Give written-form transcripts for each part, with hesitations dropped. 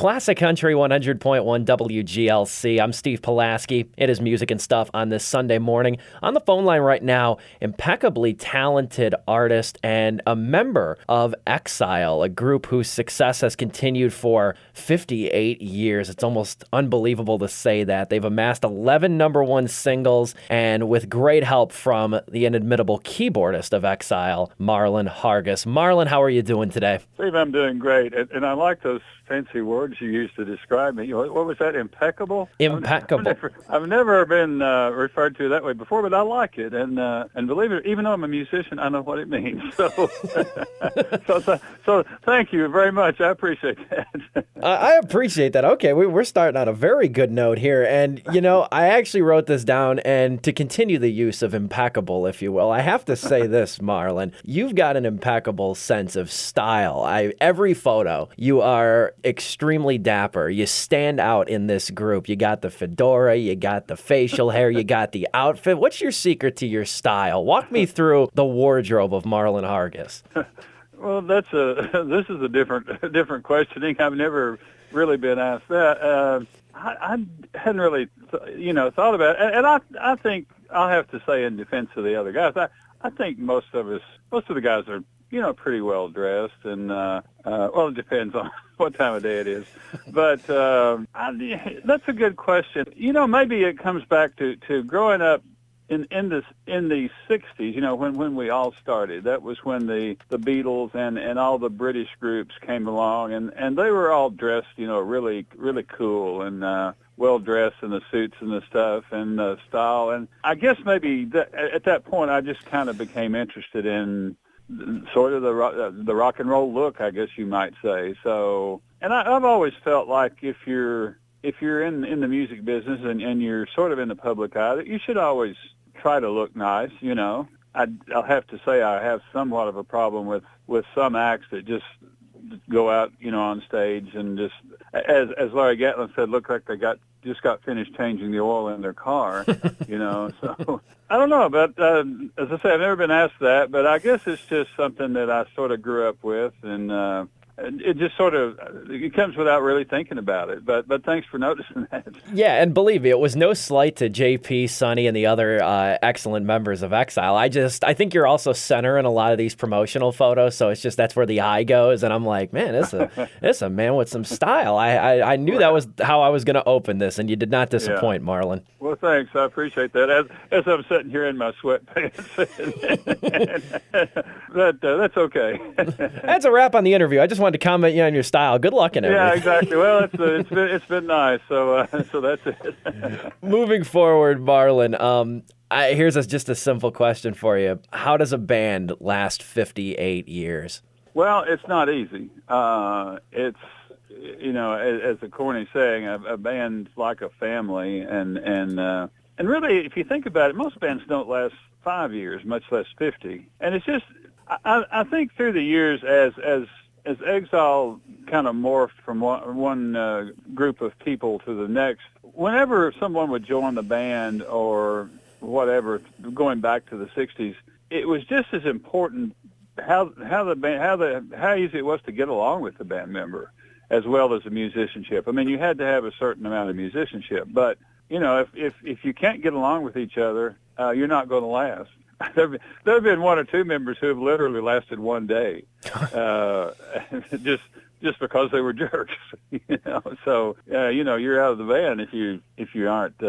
Classic Country 100.1 WGLC. I'm Steve Pulaski. It is Music and Stuff on this Sunday morning. On the phone line right now, impeccably talented artist and a member of Exile, a group whose success has continued for 58 years. It's almost unbelievable to say that. They've amassed 11 number one singles, and with great help from the inimitable keyboardist of Exile, Marlon Hargis. Marlon, how are you doing today? Steve, I'm doing great, and I like those fancy words you used to describe me. What was that? Impeccable. Impeccable. I've never been referred to that way before, but I like it, and believe it, even though I'm a musician, I know what it means. So, so thank you very much. I appreciate that. I appreciate that. Okay, we're starting on a very good note here, and I actually wrote this down, and to continue the use of impeccable, if you will, I have to say this, Marlon, you've got an impeccable sense of style. Every photo, you are extremely dapper. You stand out in this group. You got the fedora, you got the facial hair, you got the outfit. What's your secret to your style? Walk me through the wardrobe of Marlon Hargis. Well, this is a different questioning. I've never really been asked that. I hadn't really thought about it, and I think I'll have to say in defense of the other guys, I think most of the guys are pretty well dressed, and it depends on what time of day it is. But that's a good question. Maybe it comes back to growing up in the 60s. When we all started. That was when the Beatles and all the British groups came along, and they were all dressed, really really cool and well dressed in the suits and the stuff and the style. And I guess maybe at that point I just kind of became interested in sort of the rock and roll look, I guess you might say. So, and I've always felt like if you're in the music business and you're sort of in the public eye, that you should always try to look nice. I'll have to say I have somewhat of a problem with some acts that just go out, on stage and just, as Larry Gatlin said, look like they just got finished changing the oil in their car, So I don't know, but as I say, I've never been asked that, but I guess it's just something that I sort of grew up with, and it just sort of, it comes without really thinking about it. But thanks for noticing that. Yeah, and believe me, it was no slight to JP, Sonny, and the other excellent members of Exile. I think you're also center in a lot of these promotional photos, so it's just that's where the eye goes, and I'm like, man, this a man with some style. I knew that was how I was going to open this, and you did not disappoint, Marlon. Well, thanks. I appreciate that. As I'm sitting here in my sweatpants, that's okay. That's a wrap on the interview. I just wanted to comment on your style. Good luck in everything. Yeah, exactly. Well, it's been nice. So that's it. Moving forward, Marlon. Here's just a simple question for you. How does a band last 58 years? Well, it's not easy. It's as a corny saying, a band's like a family, and really, if you think about it, most bands don't last 5 years, much less 50. And it's just, I think through the years, as Exile kind of morphed from one group of people to the next, whenever someone would join the band or whatever, going back to the 60s, it was just as important how easy it was to get along with the band member, as well as the musicianship. I mean, you had to have a certain amount of musicianship, but if you can't get along with each other, you're not going to last. There have been one or two members who have literally lasted one day, just because they were jerks. So you're out of the band if you aren't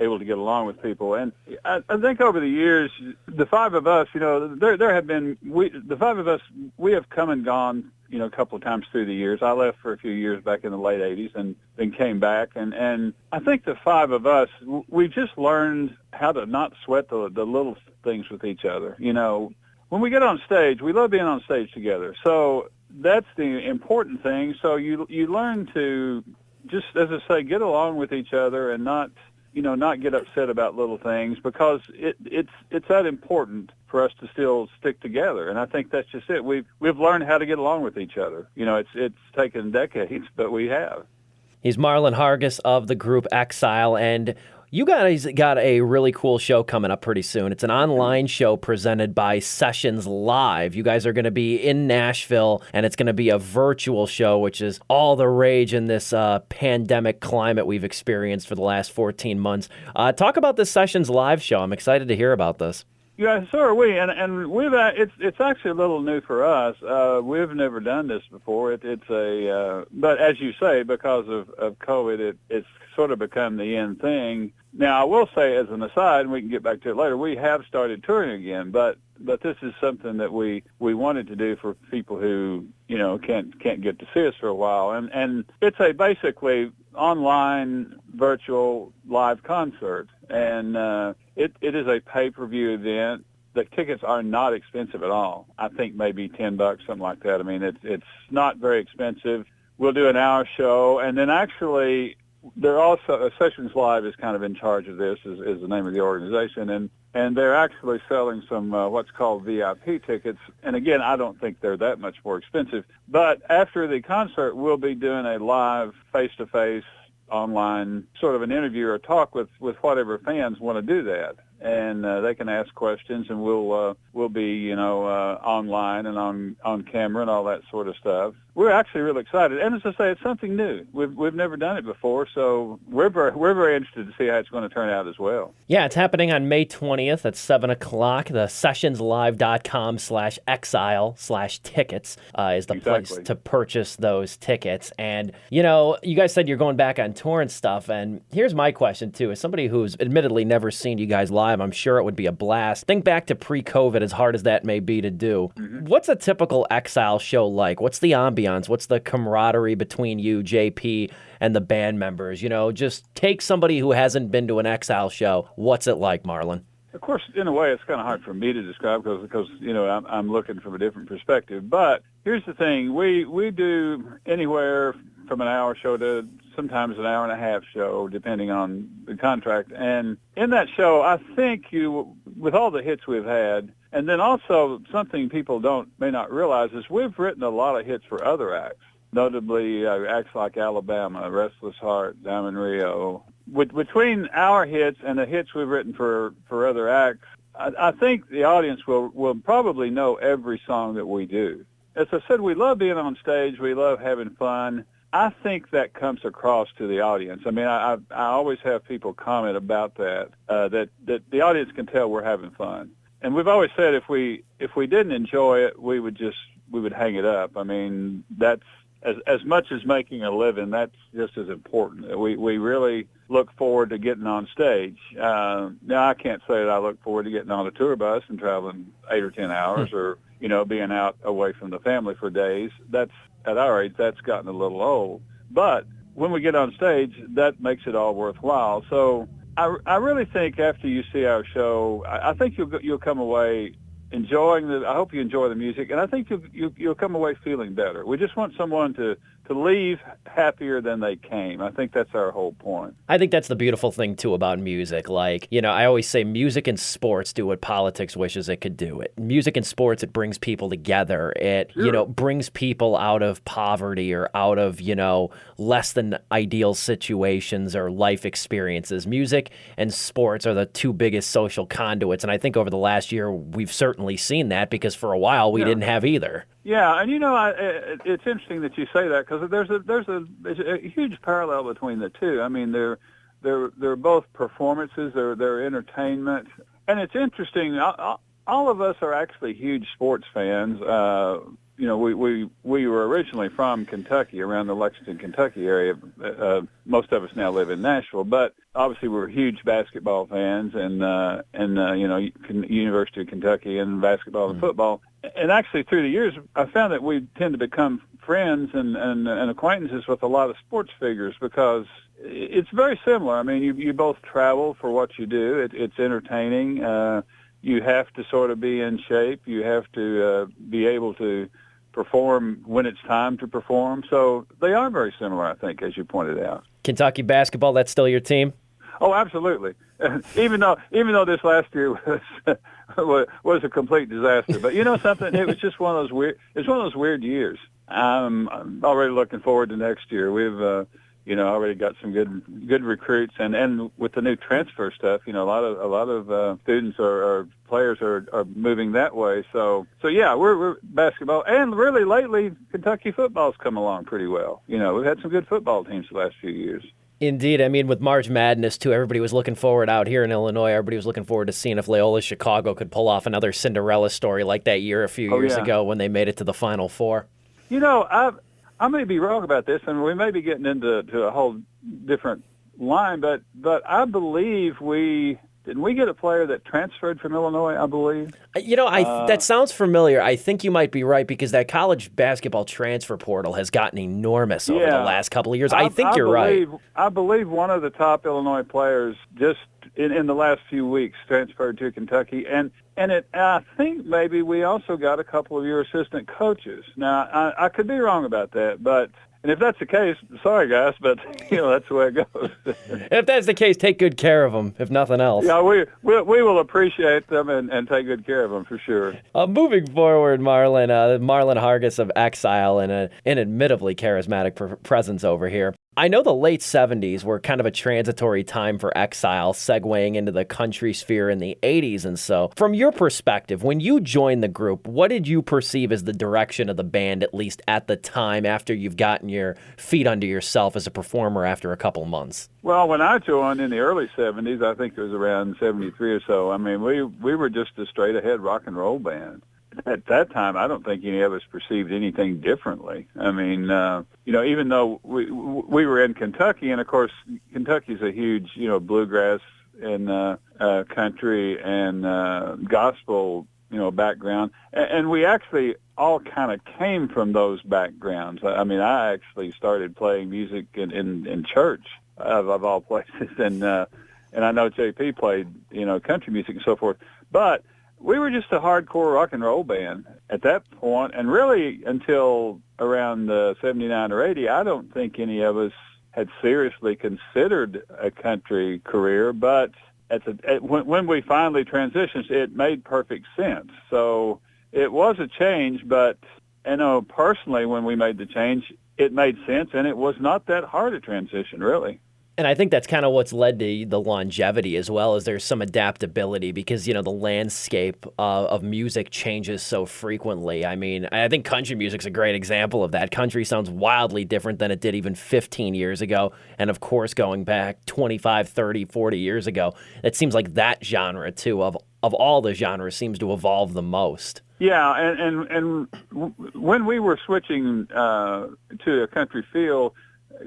able to get along with people. And I think over the years, the five of us, there have been the five of us, we have come and gone, a couple of times through the years. I left for a few years back in the late 80s and then came back. And I think the five of us, we've just learned how to not sweat the little things with each other. When we get on stage, we love being on stage together. So that's the important thing. So you learn to just, as I say, get along with each other and not get upset about little things, because it's that important for us to still stick together. And I think that's just it. We've learned how to get along with each other. It's taken decades, but we have. He's Marlon Hargis of the group Exile, and You guys got a really cool show coming up pretty soon. It's an online show presented by Sessions Live. You guys are going to be in Nashville, and it's going to be a virtual show, which is all the rage in this pandemic climate we've experienced for the last 14 months. Talk about this Sessions Live show. I'm excited to hear about this. Yeah, so are we, and we've it's actually a little new for us. We've never done this before. But as you say, because of COVID, it's sort of become the in thing. Now, I will say, as an aside, and we can get back to it later, we have started touring again, but this is something that we wanted to do for people who can't get to see us for a while, and it's a basically online virtual live concert, and it is a pay-per-view event. The tickets are not expensive at all. I think maybe $10, something like that. I mean, it's not very expensive. We'll do an hour show, and then actually they're also Sessions Live is kind of in charge of this, is the name of the organization, and they're actually selling some what's called VIP tickets. And again, I don't think they're that much more expensive. But after the concert, we'll be doing a live face-to-face online sort of an interview or talk with whatever fans want to do that. And they can ask questions, and we'll be online and on camera and all that sort of stuff. We're actually really excited, and as I say, it's something new. We've never done it before, so we're very interested to see how it's going to turn out as well. Yeah, it's happening on May 20th at 7 o'clock. The sessionslive.com/exile/tickets is the place to purchase those tickets. And you guys said you're going back on tour and stuff. And here's my question too: as somebody who's admittedly never seen you guys live, I'm sure it would be a blast. Think back to pre-COVID, as hard as that may be to do. Mm-hmm. What's a typical Exile show like? What's the ambiance? What's the camaraderie between you, JP, and the band members? Just take somebody who hasn't been to an Exile show. What's it like, Marlon? Of course, in a way, it's kind of hard for me to describe because I'm looking from a different perspective. But here's the thing: we do anywhere from an hour show to sometimes an hour and a half show, depending on the contract. And in that show, I think with all the hits we've had, and then also something people may not realize is we've written a lot of hits for other acts, notably acts like Alabama, Restless Heart, Diamond Rio. Between our hits and the hits we've written for other acts, I think the audience will probably know every song that we do. As I said, we love being on stage. We love having fun. I think that comes across to the audience. I mean, I always have people comment about that the audience can tell we're having fun. And we've always said if we didn't enjoy it, we would hang it up. I mean, that's as much as making a living, that's just as important. We really look forward to getting on stage. Now, I can't say that I look forward to getting on a tour bus and traveling 8 or 10 hours or being out away from the family for days. That's at our age, that's gotten a little old. But when we get on stage, that makes it all worthwhile. So I really think after you see our show, I think you'll come away enjoying I hope you enjoy the music, and I think you'll come away feeling better. We just want someone to leave happier than they came. I think that's our whole point. I think that's the beautiful thing, too, about music. Like, I always say music and sports do what politics wishes it could do. Music and sports, it brings people together. It, brings people out of poverty or out of, less than ideal situations or life experiences. Music and sports are the two biggest social conduits, and I think over the last year, we've certainly seen that because for a while we didn't have either. Yeah, and it's interesting that you say that because there's a huge parallel between the two. I mean, they're both performances, they're entertainment, and it's interesting. All of us are actually huge sports fans. We were originally from Kentucky, around the Lexington, Kentucky area. Most of us now live in Nashville, but obviously we're huge basketball fans, and University of Kentucky and basketball and football. And actually, through the years, I found that we tend to become friends and acquaintances with a lot of sports figures because it's very similar. I mean, you both travel for what you do. It's entertaining. You have to sort of be in shape. You have to be able to perform when it's time to perform. So they are very similar, I think, as you pointed out. Kentucky basketball, that's still your team? Oh, absolutely. Even though this last year was a complete disaster, but you know something, it was just one of those weird. It's one of those weird years. I'm already looking forward to next year. We've already got some good recruits, and with the new transfer stuff, a lot of students or players are moving that way. So yeah, we're basketball, and really lately Kentucky football's come along pretty well. We've had some good football teams the last few years. Indeed. I mean, with March Madness, too, everybody was looking forward out here in Illinois. Everybody was looking forward to seeing if Loyola Chicago could pull off another Cinderella story like that year a few years ago when they made it to the Final Four. I may be wrong about this, and we may be getting into a whole different line, but I believe didn't we get a player that transferred from Illinois, I believe? That sounds familiar. I think you might be right because that college basketball transfer portal has gotten enormous over the last couple of years. I think you're right. I believe one of the top Illinois players just in the last few weeks transferred to Kentucky, and I think maybe we also got a couple of your assistant coaches. Now, I could be wrong about that, and if that's the case, sorry guys, but that's the way it goes. If that's the case, take good care of them, if nothing else. Yeah, we will appreciate them and take good care of them for sure. Moving forward, Marlon Hargis of Exile, and an admittedly charismatic presence over here. I know the late 70s were kind of a transitory time for Exile, segueing into the country sphere in the 80s and so. From your perspective, when you joined the group, what did you perceive as the direction of the band, at least at the time, after you've gotten your feet under yourself as a performer after a couple months? Well, when I joined in the early 70s, I think it was around 73 or so, I mean, we were just a straight-ahead rock and roll band. At that time, I don't think any of us perceived anything differently. I mean, even though we were in Kentucky, and of course, Kentucky's a huge, bluegrass and country and gospel, background, and we actually all kind of came from those backgrounds. I mean, I actually started playing music in church of all places, and I know JP played, country music and so forth, but we were just a hardcore rock and roll band at that point, and really until around 79 or 80, I don't think any of us had seriously considered a country career, but when we finally transitioned, it made perfect sense. So it was a change, but personally when we made the change, it made sense, and it was not that hard a transition, really. And I think that's kind of what's led to the longevity as well, as there's some adaptability because, the landscape of music changes so frequently. I mean, I think country music's a great example of that. Country sounds wildly different than it did even 15 years ago. And, of course, going back 25, 30, 40 years ago, it seems like that genre, too, of all the genres, seems to evolve the most. Yeah, and when we were switching to a country feel,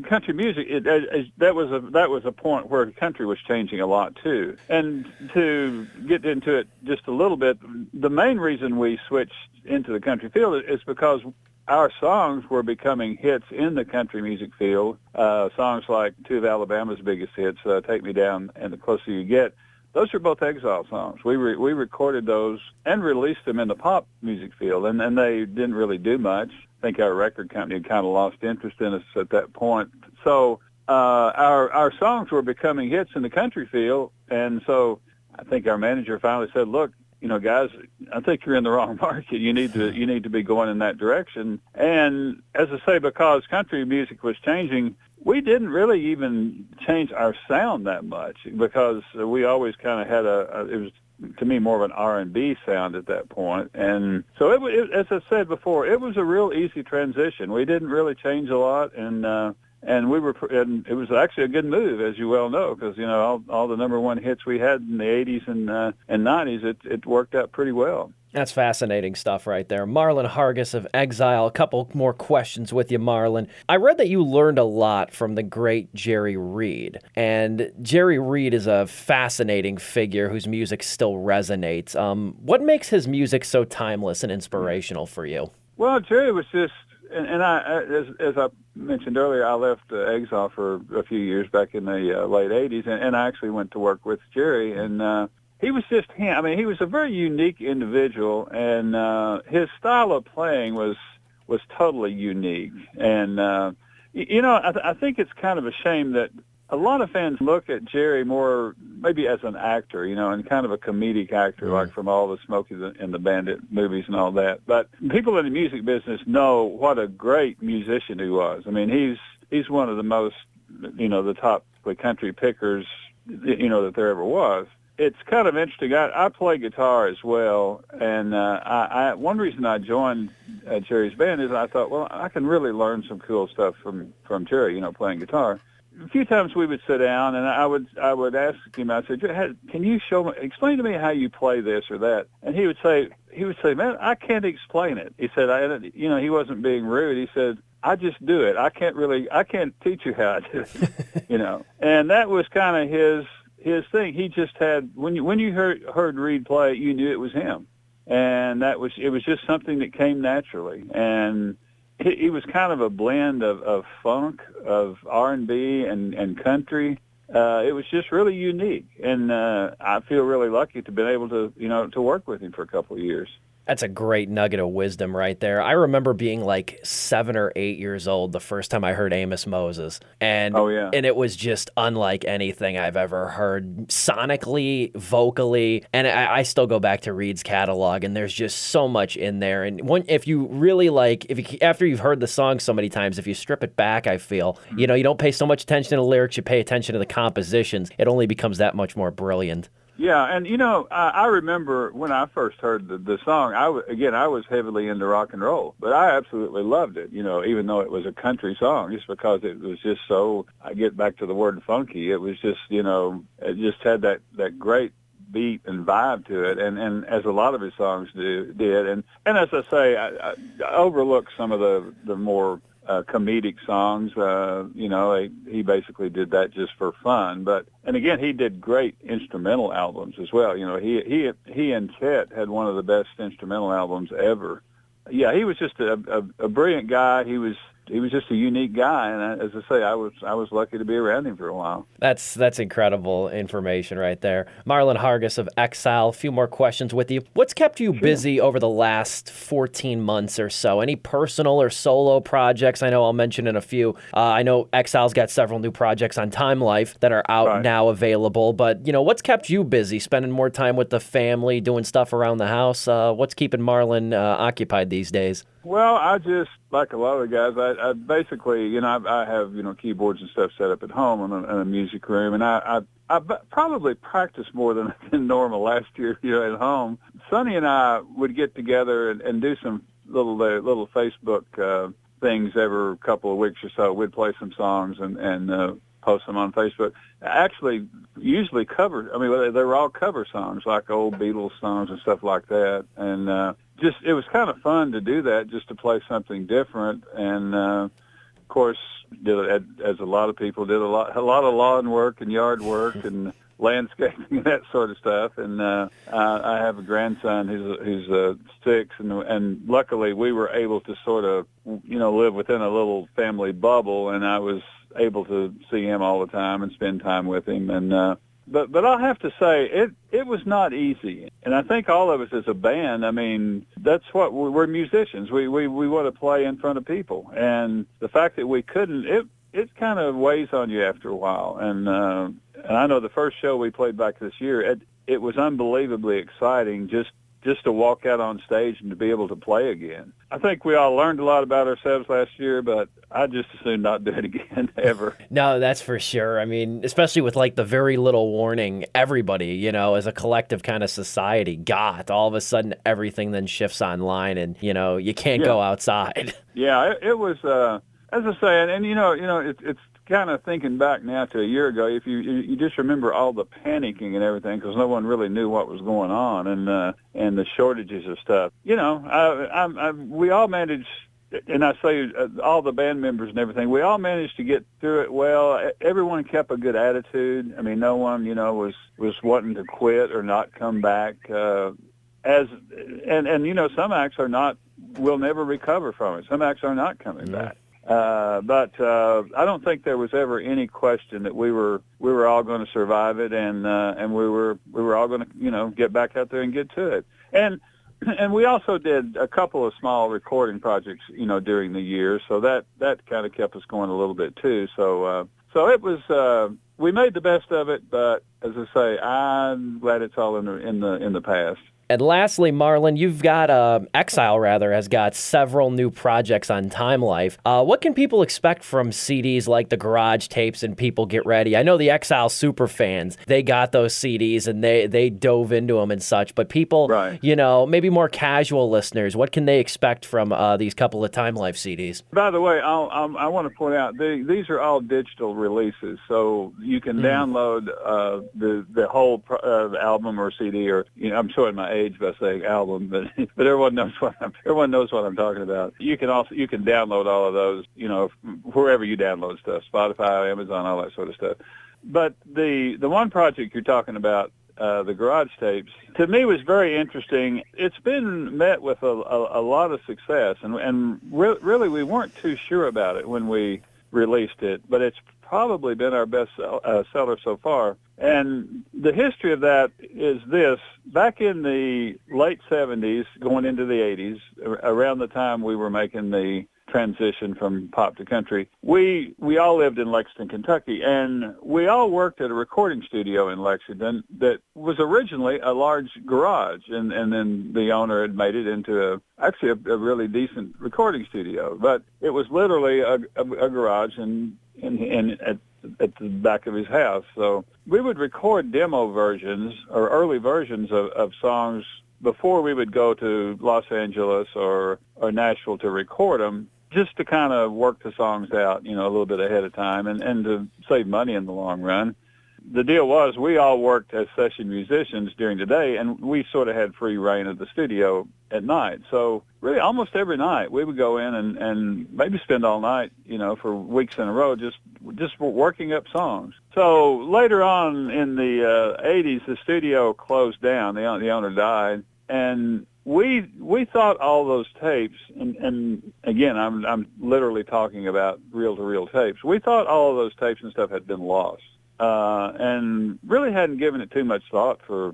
country music, that was a point where country was changing a lot too. And to get into it just a little bit, the main reason we switched into the country field is because our songs were becoming hits in the country music field. Songs like two of Alabama's biggest hits, "Take Me Down" and "The Closer You Get." Those are both Exile songs. We recorded those and released them in the pop music field, and they didn't really do much. I think our record company had kind of lost interest in us at that point. So our songs were becoming hits in the country field, and so I think our manager finally said, "Look, guys, I think you're in the wrong market. You need to be going in that direction." And as I say, because country music was changing, we didn't really even change our sound that much because we always kind of had it was, to me, more of an R&B sound at that point. And so as I said before, it was a real easy transition. We didn't really change a lot, and it was actually a good move, as you well know, because all the number one hits we had in the 80s and 90s, it worked out pretty well. That's fascinating stuff right there. Marlon Hargis of Exile. A couple more questions with you, Marlon. I read that you learned a lot from the great Jerry Reid. And Jerry Reid is a fascinating figure whose music still resonates. What makes his music so timeless and inspirational for you? Well, Jerry was just, and as I mentioned earlier, I left Exile for a few years back in the late 80s, and I actually went to work with Jerry, and he was just him. I mean, he was a very unique individual, and his style of playing was totally unique. And I think it's kind of a shame that a lot of fans look at Jerry more maybe as an actor, and kind of a comedic actor, like from all the Smokey and the Bandit movies and all that. But people in the music business know what a great musician he was. I mean, he's one of the most the top country pickers, that there ever was. It's kind of interesting. I play guitar as well, and one reason I joined Jerry's band is I thought, well, I can really learn some cool stuff from Jerry, playing guitar. A few times we would sit down, and I would ask him. I said, "Can you explain to me how you play this or that?" And he would say, "Man, I can't explain it." He said, he wasn't being rude. He said, "I just do it. I can't teach you how I do it." And that was kind of his thing. He just had when you heard Reid play, you knew it was him, and it was just something that came naturally. And he was kind of a blend of funk, of R&B, and country. It was just really unique, and I feel really lucky to have been able to to work with him for a couple of years. That's a great nugget of wisdom right there. I remember being like 7 or 8 years old the first time I heard Amos Moses. And and it was just unlike anything I've ever heard sonically, vocally. And I still go back to Reid's catalog, and there's just so much in there. And if you really after you've heard the song so many times, if you strip it back, I feel, you don't pay so much attention to the lyrics, you pay attention to the compositions. It only becomes that much more brilliant. Yeah, and I remember when I first heard the song, I was heavily into rock and roll, but I absolutely loved it, even though it was a country song, just because it was just so, I get back to the word funky, it was just, it just had that great beat and vibe to it, and as a lot of his songs did, and as I say, I overlooked some of the more comedic songs. He basically did that just for fun. And again, he did great instrumental albums as well. He and Chet had one of the best instrumental albums ever. Yeah, he was just a brilliant guy. He was just a unique guy, and as I say, I was lucky to be around him for a while. That's incredible information right there. Marlon Hargis of Exile, a few more questions with you. What's kept you busy over the last 14 months or so? Any personal or solo projects? I know I'll mention in a few. I know Exile's got several new projects on Time Life that are out now available, but what's kept you busy? Spending more time with the family, doing stuff around the house? What's keeping Marlon occupied these days? Well, I just, like a lot of the guys, I basically, I have, keyboards and stuff set up at home in a music room, and I probably practiced more than normal last year, at home. Sonny and I would get together and do some little Facebook things every couple of weeks or so. We'd play some songs and post them on Facebook. Actually, usually they were all cover songs, like old Beatles songs and stuff like that, and it was kind of fun to do that, just to play something different. And of course, as a lot of people did, a lot of lawn work and yard work and landscaping and that sort of stuff. And I have a grandson who's 6, and luckily we were able to sort of live within a little family bubble, and I was able to see him all the time and spend time with him. And but I'll have to say it was not easy, and I think all of us as a band, I mean, that's what we're musicians. We want to play in front of people, and the fact that we couldn't, it kind of weighs on you after a while. And I know the first show we played back this year, it was unbelievably exciting just to walk out on stage and to be able to play again. I think we all learned a lot about ourselves last year, but I just as soon not do it again ever. No, that's for sure. I mean, especially with the very little warning, everybody, as a collective kind of society all of a sudden everything then shifts online, and, you can't go outside. Yeah, it was, as I say, and it's kind of thinking back now to a year ago, if you just remember all the panicking and everything, because no one really knew what was going on, and the shortages of stuff. We all managed, and I say all the band members and everything, we all managed to get through it well. Everyone kept a good attitude. I mean, no one, was wanting to quit or not come back. Some acts will never recover from it. Some acts are not coming back. But I don't think there was ever any question that we were all going to survive it, and we were all going to get back out there and get to it. And we also did a couple of small recording projects during the year, so that kind of kept us going a little bit too. So it was we made the best of it, but as I say, I'm glad it's all in the past. And lastly, Marlon, you've got Exile has got several new projects on Time Life. What can people expect from CDs like the Garage Tapes and People Get Ready? I know the Exile super fans, they got those CDs and they dove into them and such, but people, Right. maybe more casual listeners, what can they expect from these couple of Time Life CDs? By the way, I want to point out these are all digital releases, so you can download the whole album or CD, or I'm showing my age by saying album, but everyone knows what I'm talking about. You can download all of those, wherever you download stuff, Spotify, Amazon, all that sort of stuff. But the one project you're talking about, the Garage Tapes, to me was very interesting. It's been met with a lot of success, and really we weren't too sure about it when we released it, but it's probably been our best seller so far. And the history of that is this: back in the late 70s, going into the 80s, around the time we were making the transition from pop to country, we all lived in Lexington, Kentucky, and we all worked at a recording studio in Lexington that was originally a large garage, and then the owner had made it into actually a really decent recording studio, but it was literally a garage and at the back of his house. So we would record demo versions or early versions of songs before we would go to Los Angeles or Nashville to record them, just to kind of work the songs out, a little bit ahead of time and to save money in the long run. The deal was we all worked as session musicians during the day, and we sort of had free reign of the studio at night. So really almost every night we would go in and maybe spend all night, for weeks in a row just working up songs. So later on in the 80s, the studio closed down. The owner died, and we thought all those tapes, and again, I'm literally talking about reel-to-reel tapes. We thought all of those tapes and stuff had been lost, and really hadn't given it too much thought for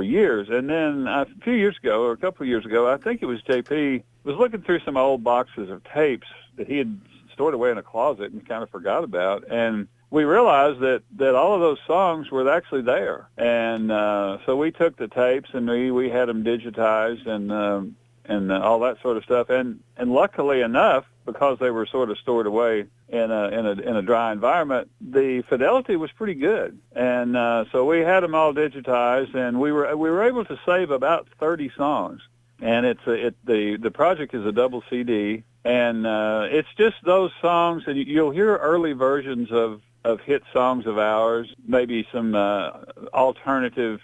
years. And then a few years ago, or a couple of years ago, I think it was JP, was looking through some old boxes of tapes that he had stored away in a closet and kind of forgot about, and we realized that all of those songs were actually there. And so we took the tapes and we had them digitized and all that sort of stuff. And luckily enough, because they were sort of stored away in a dry environment, the fidelity was pretty good. And so we had them all digitized, and we were able to save about 30 songs. And the project is a double CD, and it's just those songs, and you'll hear early versions of hit songs of ours, maybe some alternative,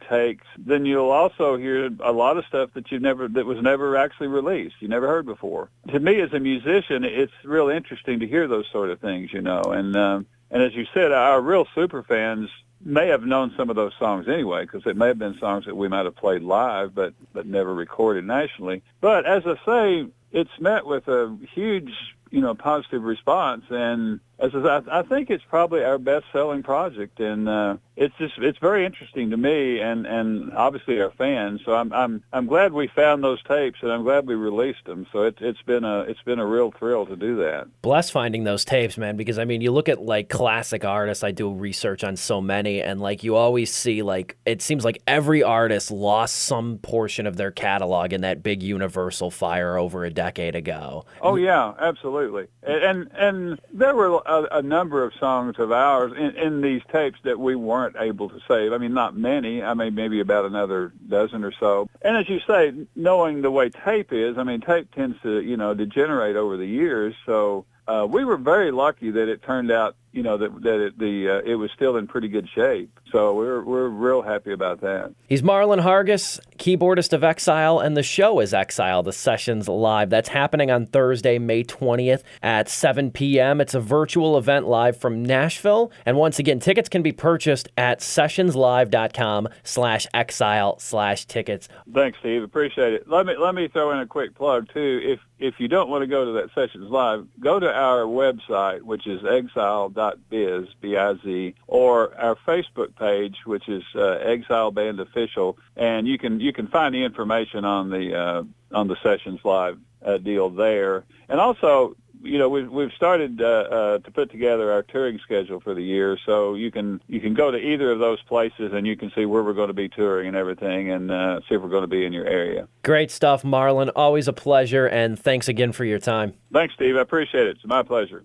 takes. Then you'll also hear a lot of stuff that was never actually released, you never heard before. To me, as a musician, it's real interesting to hear those sort of things, And as you said, our real super fans may have known some of those songs anyway, because it may have been songs that we might have played live, but never recorded nationally. But as I say, it's met with a huge, positive response, and I think it's probably our best-selling project, and it's very interesting to me, and obviously our fans. So I'm glad we found those tapes, and I'm glad we released them. So it's been a real thrill to do that. Bless finding those tapes, man, because you look at like classic artists. I do research on so many, and like you always see, like it seems like every artist lost some portion of their catalog in that big universal fire over a decade ago. Oh yeah, absolutely. And there were a number of songs of ours in these tapes that we weren't able to save. Not many. Maybe about another dozen or so. And as you say, knowing the way tape is, tape tends to, degenerate over the years. So we were very lucky that it turned out, that it was still in pretty good shape. So we're real happy about that. He's Marlon Hargis, keyboardist of Exile, and the show is Exile, the Sessions Live. That's happening on Thursday, May 20th at 7 p.m. It's a virtual event live from Nashville. And once again, tickets can be purchased at sessionslive.com/exile/tickets. Thanks, Steve. Appreciate it. Let me throw in a quick plug, too. If you don't want to go to that Sessions Live, go to our website, which is exile.biz, B-I-Z, or our Facebook page, which is Exile Band Official, and you can find the information on the Sessions Live deal there. And also, we've started to put together our touring schedule for the year, so you can go to either of those places and you can see where we're going to be touring and everything, and see if we're going to be in your area. Great stuff, Marlon. Always a pleasure, and thanks again for your time. Thanks, Steve. I appreciate it. It's my pleasure.